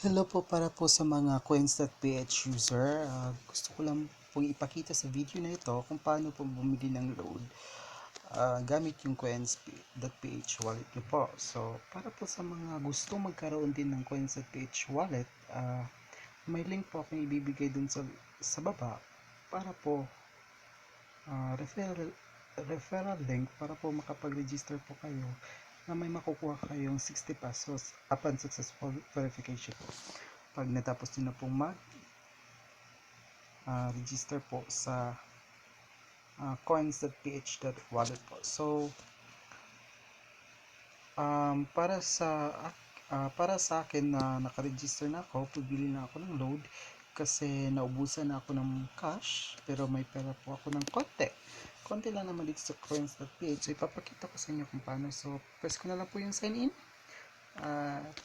Hello po para po sa mga coins.ph user. Gusto ko lang pong ipakita sa video na ito kung paano po bumili ng load gamit yung coins.ph wallet nyo po. So, para po sa mga gusto magkaroon din ng coins.ph wallet, may link po akong ibibigay dun sa baba para po referral link para po makapag-register po kayo na may makukuha kayong 60 pesos upon successful verification pag natapos nyo na pong register po sa coins.ph.wallet po. So, para sa akin na nakaregister na ako, pabili na ako ng load kasi naubusan na ako ng cash pero may pera po ako ng konti lang naman dito sa coins.ph. So, ipapakita ko sa inyo kung paano. So, press ko na lang po yung sign in at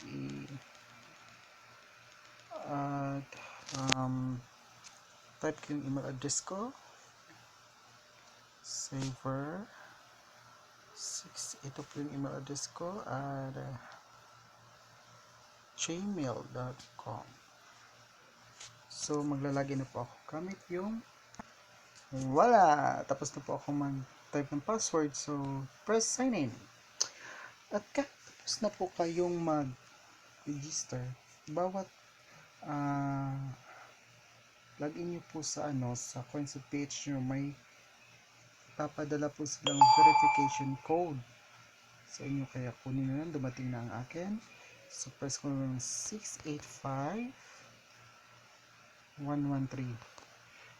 type ko yung email address ko, saver 6, ito po yung email address ko at gmail.com. So maglalagay na po ako gamit yung wala, tapos na po ako mag-type ng password. So press sign in at tapos na po kayong mag-register, bawat login nyo po sa sa coins.ph nyo, may papadala po silang verification code sa inyo, kaya kunin nyo lang. Dumating na ang akin. So press ko ng 685113.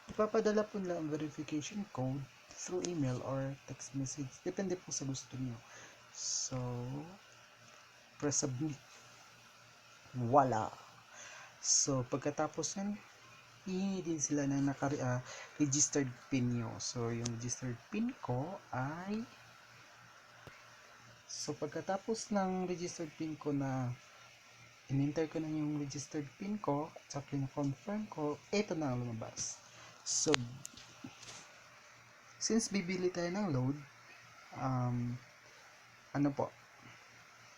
Ipapadala po nila ang verification code through email or text message, depende po sa gusto nyo. So press submit. Wala. So pagkatapos yan, hihingi din sila ng registered pin nyo. So yung registered pin ko ay, so pagkatapos ng registered pin ko na in-enter ko na yung registered pin ko at pin-confirm ko, ito na ang lumabas. So since bibili tayo ng load,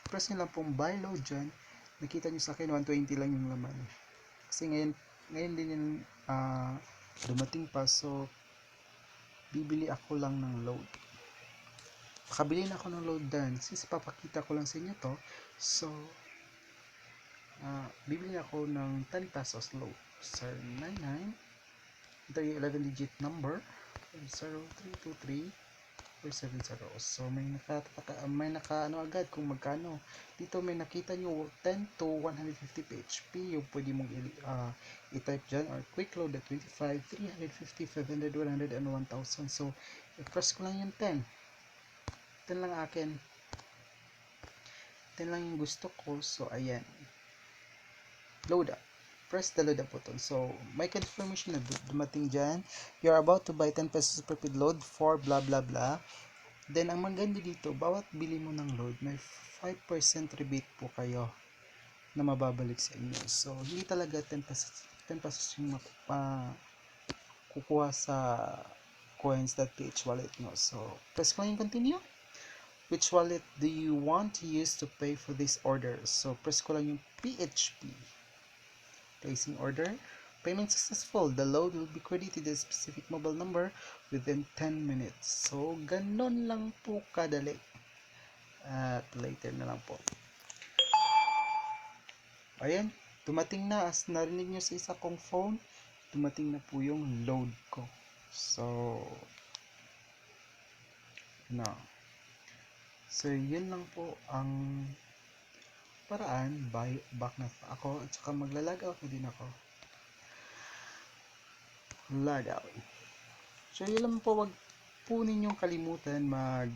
press nyo lang pong buy load dyan. Nakita nyo sa akin 120 lang yung laman kasi ngayon din yung dumating pa. So bibili ako lang ng load. Pakabili na ako ng load din since papakita ko lang sa inyo to. So bibili ako ng 10 pesos load. Sir 99, ito yung 11 digit number 0323 470. So may naka agad kung magkano. Dito may nakita nyo 10 to 150 PHP yung pwede mong i-type dyan, or quick load at 25, 350, 500, 100, and 1000. So i-press ko lang yung 10 lang akin, 10 lang yung gusto ko. So ayan, load up. Press the load up button. So may confirmation na dumating dyan, you're about to buy 10 pesos prepaid load for blah blah blah. Then ang maganda dito, bawat bili mo ng load, may 5% rebate po kayo na mababalik sa inyo. So hindi talaga 10 pesos yung kukuha sa coins.ph wallet nyo. So press ko yung continue. Which wallet do you want to use to pay for this order? So press ko lang yung PHP. Placing order. Payment successful. The load will be credited to a specific mobile number within 10 minutes. So, ganon lang po kadali. At later na lang po. Ayan, dumating na. As narinig nyo sa isa kong phone, dumating na po yung load ko. So, So, yun lang po ang paraan. Back na ako at saka maglalag out na din ako. Log out. So yun lang po, wag po ninyong kalimutan mag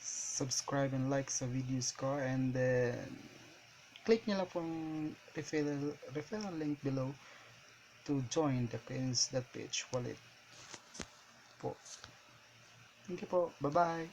subscribe and like sa videos ko, and then click nyo lang pong referral link below to join the coins.ph wallet po. Thank you po. Bye bye.